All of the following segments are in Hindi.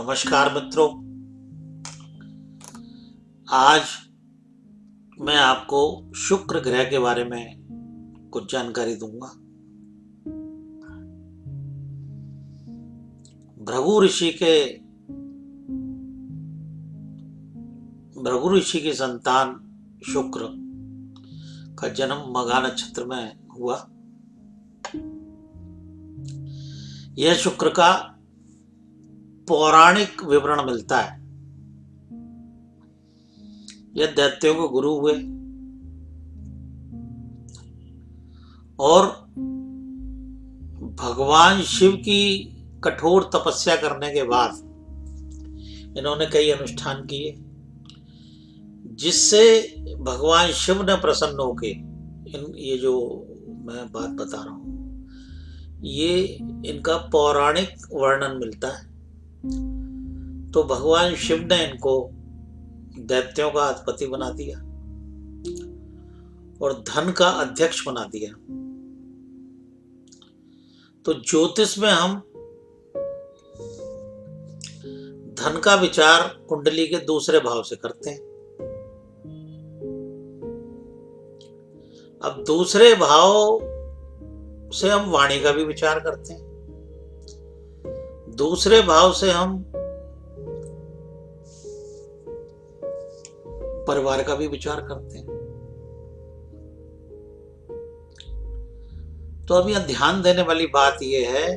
नमस्कार मित्रों। आज मैं आपको शुक्र ग्रह के बारे में कुछ जानकारी दूंगा। भृगु ऋषि की संतान शुक्र का जन्म मघा नक्षत्र में हुआ। यह शुक्र का पौराणिक विवरण मिलता है। यह दैत्यों के गुरु हुए और भगवान शिव की कठोर तपस्या करने के बाद इन्होंने कई अनुष्ठान किए, जिससे भगवान शिव ने प्रसन्न होके ये जो मैं बात बता रहा हूं, ये इनका पौराणिक वर्णन मिलता है। तो भगवान शिव ने इनको दैत्यों का अधिपति बना दिया और धन का अध्यक्ष बना दिया। तो ज्योतिष में हम धन का विचार कुंडली के दूसरे भाव से करते हैं। अब दूसरे भाव से हम वाणी का भी विचार करते हैं, दूसरे भाव से हम परिवार का भी विचार करते हैं। तो अब यहां ध्यान देने वाली बात यह है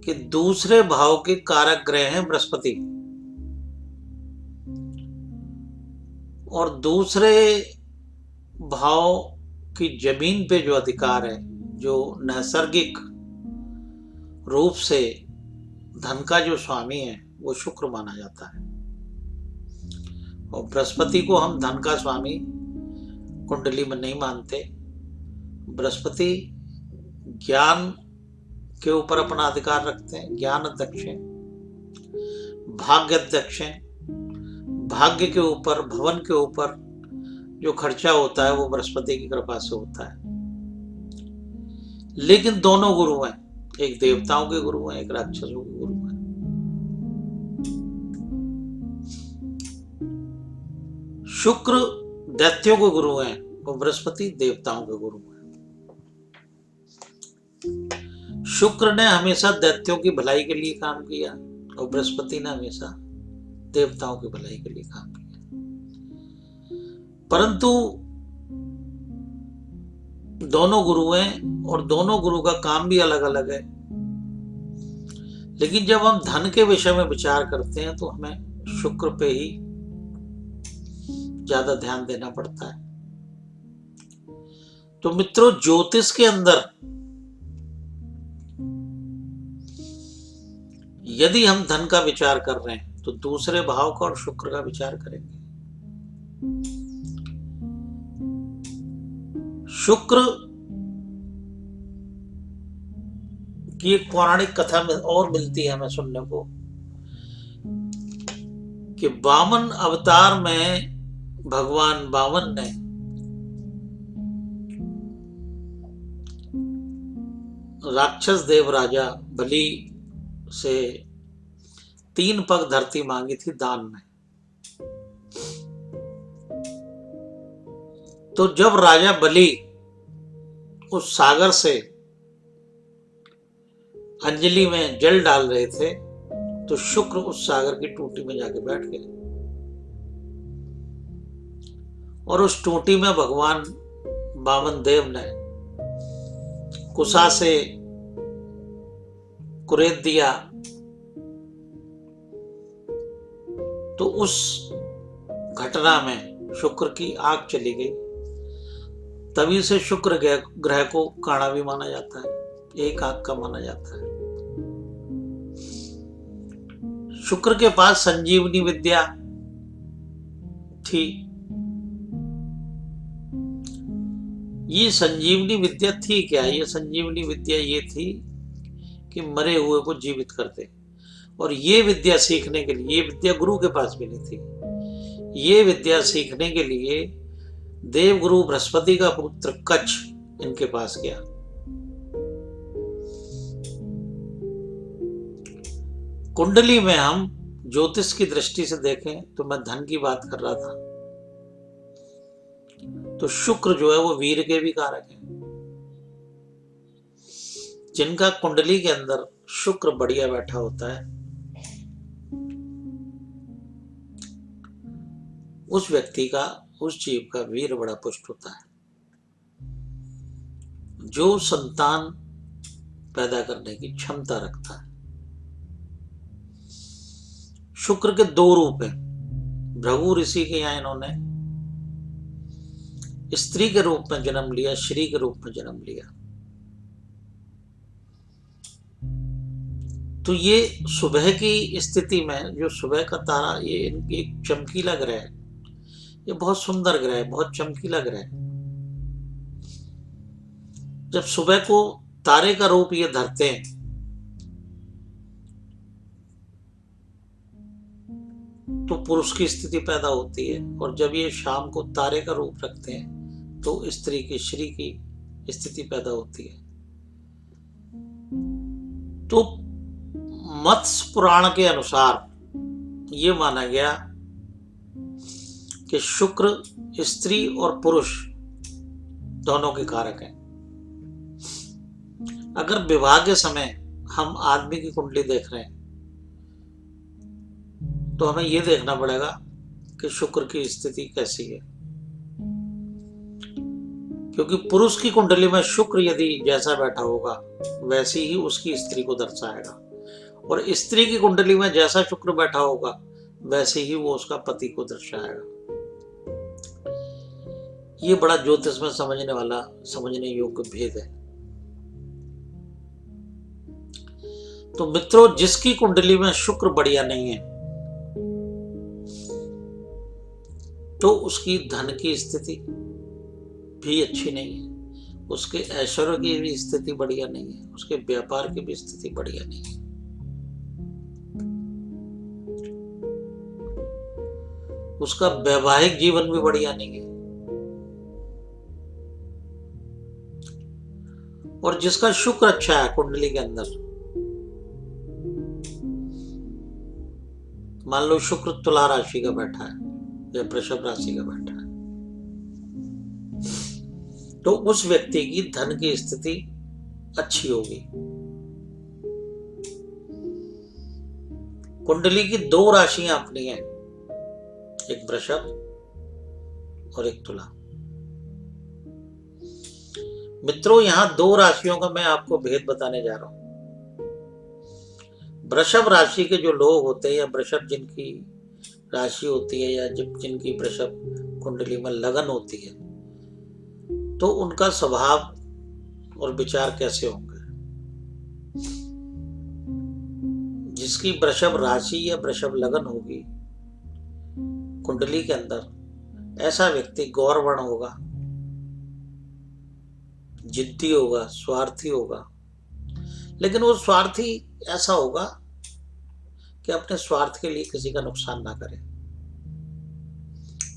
कि दूसरे भाव के कारक ग्रह हैं बृहस्पति, और दूसरे भाव की जमीन पे जो अधिकार है, जो नैसर्गिक रूप से धन का जो स्वामी है, वो शुक्र माना जाता है। और बृहस्पति को हम धन का स्वामी कुंडली में नहीं मानते। बृहस्पति ज्ञान के ऊपर अपना अधिकार रखते हैं, ज्ञान अध्यक्ष हैं, भाग्य अध्यक्ष हैं। भाग्य के ऊपर, भवन के ऊपर जो खर्चा होता है वो बृहस्पति की कृपा से होता है। लेकिन दोनों गुरु हैं, एक देवताओं के गुरु हैं, एक राक्षसों के गुरु हैं। शुक्र दैत्यों के गुरु हैं और बृहस्पति देवताओं के गुरु हैं। शुक्र ने हमेशा दैत्यों की भलाई के लिए काम किया और बृहस्पति ने हमेशा देवताओं की भलाई के लिए काम किया। परंतु दोनों गुरु हैं और दोनों गुरु का काम भी अलग अलग है। लेकिन जब हम धन के विषय में विचार करते हैं तो हमें शुक्र पे ही ज्यादा ध्यान देना पड़ता है। तो मित्रों, ज्योतिष के अंदर यदि हम धन का विचार कर रहे हैं तो दूसरे भाव का और शुक्र का विचार करेंगे। शुक्र की एक पौराणिक कथा में और मिलती है हमें सुनने को कि वामन अवतार में भगवान वामन ने राक्षस देव राजा बलि से 3 पग धरती मांगी थी दान में। तो जब राजा बलि उस सागर से अंजलि में जल डाल रहे थे तो शुक्र उस सागर की टूटी में जाके बैठ गए और उस टूटी में भगवान वामन देव ने कुशा से कुरेद दिया। तो उस घटना में शुक्र की आंख चली गई। तभी से शुक्र ग्रह को काणा भी माना जाता है, एक आंख का माना जाता है। शुक्र के पास संजीवनी विद्या थी। ये संजीवनी विद्या थी क्या? ये संजीवनी विद्या ये थी कि मरे हुए को जीवित करते। और ये विद्या सीखने के लिए, ये विद्या गुरु के पास भी नहीं थी। ये विद्या सीखने के लिए देवगुरु बृहस्पति का पुत्र कच्छ इनके पास गया। कुंडली में हम ज्योतिष की दृष्टि से देखें तो मैं धन की बात कर रहा था, तो शुक्र जो है वो वीर के भी कारक है। जिनका कुंडली के अंदर शुक्र बढ़िया बैठा होता है, उस व्यक्ति का, उस जीव का वीर बड़ा पुष्ट होता है, जो संतान पैदा करने की क्षमता रखता है। शुक्र के दो रूप हैं। भृगु ऋषि के यहाँ इन्होंने स्त्री के रूप में जन्म लिया, श्री के रूप में जन्म लिया। तो ये सुबह की स्थिति में, जो सुबह का तारा, ये एक चमकीला ग्रह है, ये बहुत सुंदर ग्रह है, बहुत चमकीला ग्रह है। जब सुबह को तारे का रूप ये धरते हैं, तो पुरुष की स्थिति पैदा होती है, और जब ये शाम को तारे का रूप रखते हैं तो स्त्री की, श्री की स्थिति पैदा होती है। तो मत्स्य पुराण के अनुसार ये माना गया कि शुक्र स्त्री और पुरुष दोनों के कारक हैं। अगर विवाह के समय हम आदमी की कुंडली देख रहे हैं तो हमें यह देखना पड़ेगा कि शुक्र की स्थिति कैसी है, क्योंकि पुरुष की कुंडली में शुक्र यदि जैसा बैठा होगा वैसी ही उसकी स्त्री को दर्शाएगा, और स्त्री की कुंडली में जैसा शुक्र बैठा होगा वैसे ही वो उसका पति को दर्शाएगा। ये बड़ा ज्योतिष में समझने वाला, समझने योग्य भेद है। तो मित्रों, जिसकी कुंडली में शुक्र बढ़िया नहीं है तो उसकी धन की स्थिति भी अच्छी नहीं है, उसके ऐश्वर्य की भी स्थिति बढ़िया नहीं है, उसके व्यापार की भी स्थिति बढ़िया नहीं है। उसका वैवाहिक जीवन भी बढ़िया नहीं है। और जिसका शुक्र अच्छा है कुंडली के अंदर, मान लो शुक्र तुला राशि का बैठा है या वृषभ राशि का बैठा है, तो उस व्यक्ति की धन की स्थिति अच्छी होगी। कुंडली की दो राशियां अपनी हैं, एक वृषभ और एक तुला। मित्रों, यहां दो राशियों का मैं आपको भेद बताने जा रहा हूं। वृषभ राशि के जो लोग होते हैं, या वृषभ जिनकी राशि होती है, या जिनकी वृषभ कुंडली में लगन होती है, तो उनका स्वभाव और विचार कैसे होंगे। जिसकी वृषभ राशि या वृषभ लगन होगी कुंडली के अंदर, ऐसा व्यक्ति गौरवर्ण होगा, जिद्दी होगा, स्वार्थी होगा। लेकिन वो स्वार्थी ऐसा होगा कि अपने स्वार्थ के लिए किसी का नुकसान ना करे,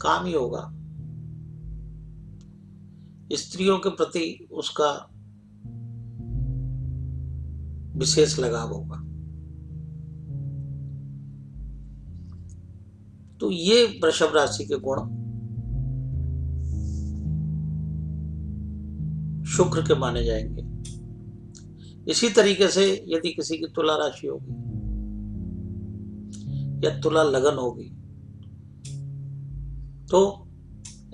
काम ही होगा। स्त्रियों के प्रति उसका विशेष लगाव होगा। तो ये वृषभ राशि के गुण शुक्र के माने जाएंगे। इसी तरीके से यदि किसी की तुला राशि होगी या तुला लगन होगी, तो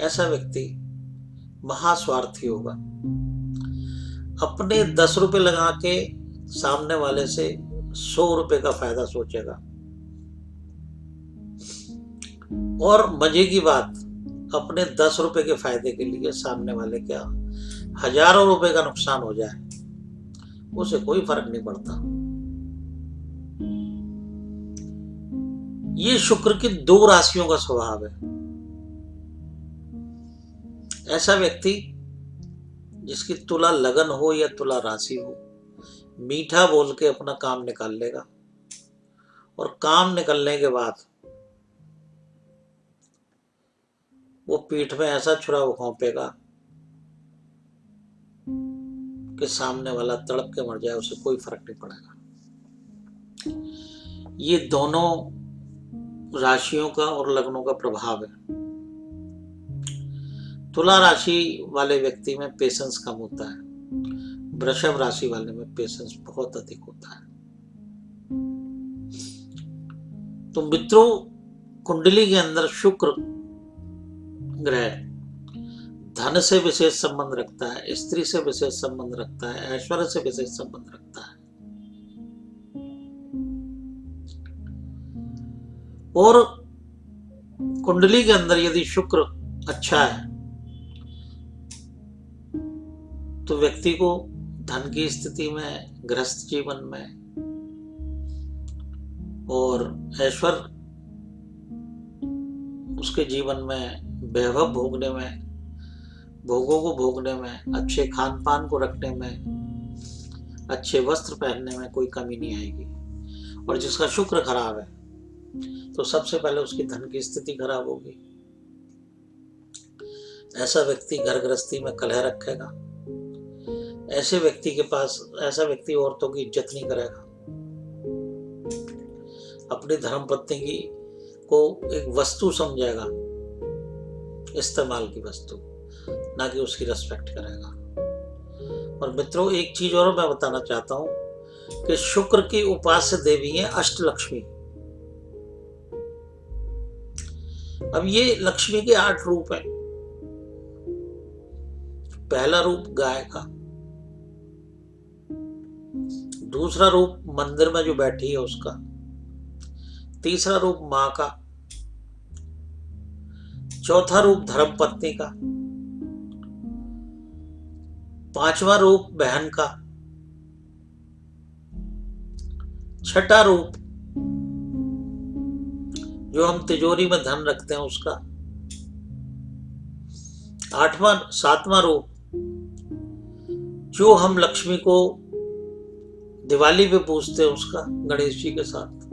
ऐसा व्यक्ति महास्वार्थी होगा। अपने 10 रुपए लगा के सामने वाले से 100 रुपए का फायदा सोचेगा, और मजे की बात, अपने 10 रुपए के फायदे के लिए सामने वाले क्या हजारों रुपए का नुकसान हो जाए, उसे कोई फर्क नहीं पड़ता। ये शुक्र की दो राशियों का स्वभाव है। ऐसा व्यक्ति जिसकी तुला लगन हो या तुला राशि हो, मीठा बोल के अपना काम निकाल लेगा, और काम निकलने के बाद वो पीठ में ऐसा छुरा घोंपेगा कि सामने वाला तड़प के मर जाए, उसे कोई फर्क नहीं पड़ेगा। ये दोनों राशियों का और लग्नों का प्रभाव है। तुला राशि वाले व्यक्ति में पेशेंस कम होता है, वृषभ राशि वाले में पेशेंस बहुत अधिक होता है। तो मित्रों, कुंडली के अंदर शुक्र ग्रह धन से विशेष संबंध रखता है, स्त्री से विशेष संबंध रखता है, ऐश्वर्य से विशेष संबंध रखता है। और कुंडली के अंदर यदि शुक्र अच्छा है तो व्यक्ति को धन की स्थिति में, गृहस्थ जीवन में और ऐश्वर्य उसके जीवन में, वैभव भोगने में, भोगों को भोगने में, अच्छे खान पान को रखने में, अच्छे वस्त्र पहनने में कोई कमी नहीं आएगी। और जिसका शुक्र खराब है तो सबसे पहले उसकी धन की स्थिति खराब होगी। ऐसा व्यक्ति घर गृहस्थी में कलह रखेगा, ऐसे व्यक्ति के पास, ऐसा व्यक्ति औरतों की इज्जत नहीं करेगा, अपनी धर्मपत्नी की को एक वस्तु समझेगा, इस्तेमाल की वस्तु, ना कि उसकी रेस्पेक्ट करेगा। और मित्रों, एक चीज और मैं बताना चाहता हूं कि शुक्र की उपास्य देवी है अष्टलक्ष्मी। अब ये लक्ष्मी के 8 रूप हैं। पहला रूप गाय का, दूसरा रूप मंदिर में जो बैठी है उसका, तीसरा रूप मां का, चौथा रूप धर्मपत्नी का, पांचवा रूप बहन का, छठा रूप जो हम तिजोरी में धन रखते हैं उसका, सातवां रूप जो हम लक्ष्मी को दिवाली पे पूजते हैं उसका, गणेश जी के साथ,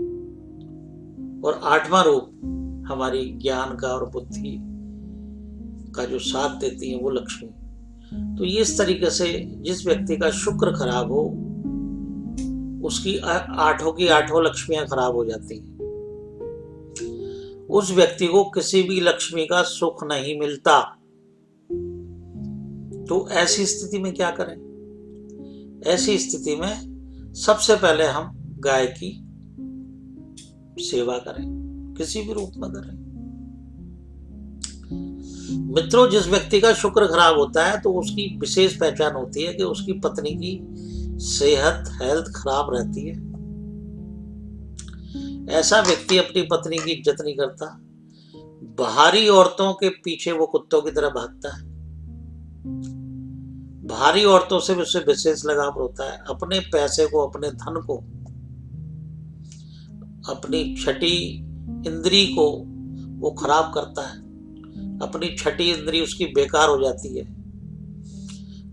और 8वां रूप हमारी ज्ञान का और बुद्धि का जो साथ देती है वो लक्ष्मी। तो ये इस तरीके से जिस व्यक्ति का शुक्र खराब हो उसकी 8 की 8 लक्ष्मियां खराब हो जाती हैं। उस व्यक्ति को किसी भी लक्ष्मी का सुख नहीं मिलता। तो ऐसी स्थिति में क्या करें? ऐसी स्थिति में सबसे पहले हम गाय की सेवा करें, किसी भी रूप में करें। मित्रों, जिस व्यक्ति का शुक्र खराब होता है तो उसकी विशेष पहचान होती है कि उसकी पत्नी की सेहत, हेल्थ खराब रहती है। ऐसा व्यक्ति अपनी पत्नी की इज्जत नहीं करता, बाहरी औरतों के पीछे वो कुत्तों की तरह भागता है, बाहरी औरतों से उसे विशेष लगाव होता है। अपने पैसे को, अपने धन को, अपनी छठी इंद्री को वो खराब करता है। अपनी छठी इंद्री उसकी बेकार हो जाती है।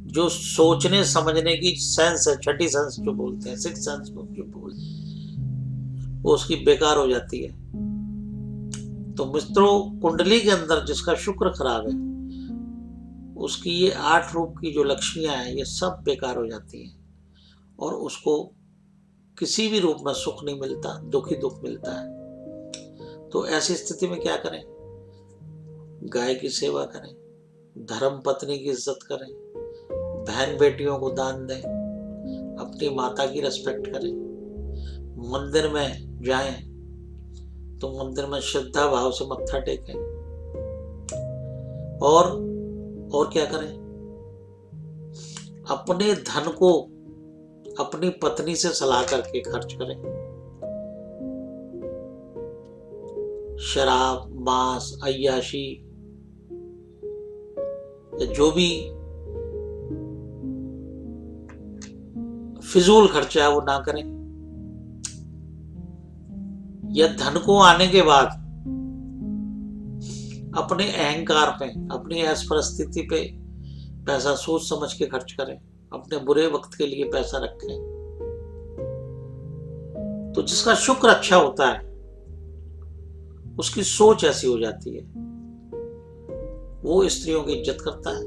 जो सोचने समझने की सेंस है, छठी सेंस जो बोलते हैं, सिक्स सेंस जो बोलते हैं, वो उसकी बेकार हो जाती है। तो मित्रों, कुंडली के अंदर जिसका शुक्र खराब है उसकी ये 8 रूप की जो लक्ष्मियां हैं ये सब बेकार हो जाती हैं और उसको किसी भी रूप में सुख नहीं मिलता, दुख ही दुख मिलता है। तो ऐसी स्थिति में क्या करें? गाय की सेवा करें, धर्म पत्नी की इज्जत करें, बहन बेटियों को दान दें, अपनी माता की रिस्पेक्ट करें, मंदिर में जाएं तो मंदिर में श्रद्धा भाव से मत्था टेकें, और क्या करें? अपने धन को अपनी पत्नी से सलाह करके खर्च करें। शराब, मांस, अय्याशी, जो भी फिजूल खर्चा है वो ना करें। या धन को आने के बाद अपने अहंकार पे, अपनी ऐश परिस्थिति पे पैसा सोच समझ के खर्च करें। अपने बुरे वक्त के लिए पैसा रखें। तो जिसका शुक्र अच्छा होता है उसकी सोच ऐसी हो जाती है, वो स्त्रियों की इज्जत करता है,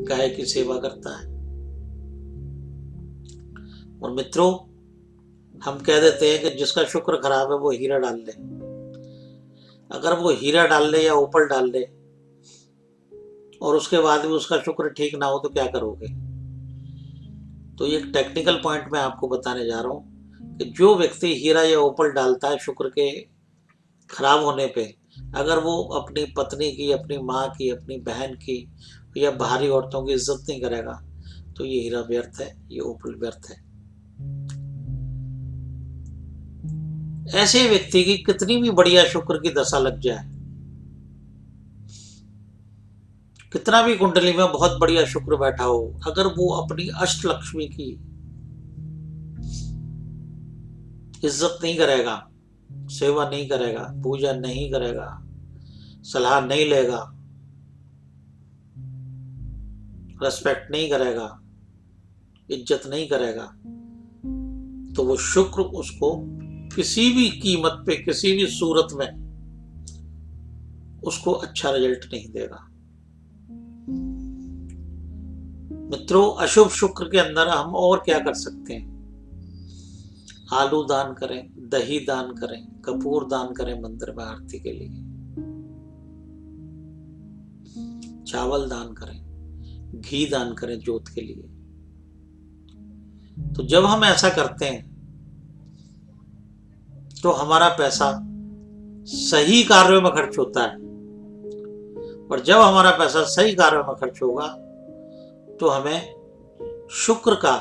गाय की सेवा करता है। और मित्रों, हम कह देते हैं कि जिसका शुक्र खराब है वो हीरा डाल ले। अगर वो हीरा डाल ले या ओपल डाल ले और उसके बाद भी उसका शुक्र ठीक ना हो तो क्या करोगे? तो ये एक टेक्निकल पॉइंट मैं आपको बताने जा रहा हूँ कि जो व्यक्ति हीरा या ओपल डालता है शुक्र के खराब होने पे, अगर वो अपनी पत्नी की, अपनी माँ की, अपनी बहन की या बाहरी औरतों की इज्जत नहीं करेगा तो ये हीरा व्यर्थ है, ये ओपल व्यर्थ है। ऐसे व्यक्ति की कितनी भी बढ़िया शुक्र की दशा लग जाए, कितना भी कुंडली में बहुत बढ़िया शुक्र बैठा हो, अगर वो अपनी अष्ट लक्ष्मी की इज्जत नहीं करेगा, सेवा नहीं करेगा, पूजा नहीं करेगा, सलाह नहीं लेगा, रेस्पेक्ट नहीं करेगा, इज्जत नहीं करेगा, तो वो शुक्र उसको किसी भी कीमत पे, किसी भी सूरत में उसको अच्छा रिजल्ट नहीं देगा। मित्रों, अशुभ शुक्र के अंदर हम और क्या कर सकते हैं? आलू दान करें, दही दान करें, कपूर दान करें मंदिर में आरती के लिए, चावल दान करें, घी दान करें जोत के लिए। तो जब हम ऐसा करते हैं तो हमारा पैसा सही कार्यों में खर्च होता है, और जब हमारा पैसा सही कार्यों में खर्च होगा तो हमें शुक्र का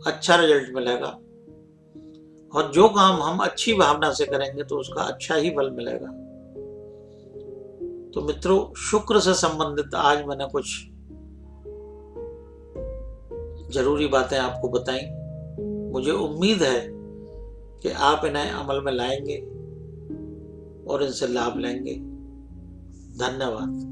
अच्छा रिजल्ट मिलेगा, और जो काम हम अच्छी भावना से करेंगे तो उसका अच्छा ही फल मिलेगा। तो मित्रों, शुक्र से संबंधित आज मैंने कुछ जरूरी बातें आपको बताई। मुझे उम्मीद है कि आप इन्हें अमल में लाएंगे और इनसे लाभ लेंगे। धन्यवाद।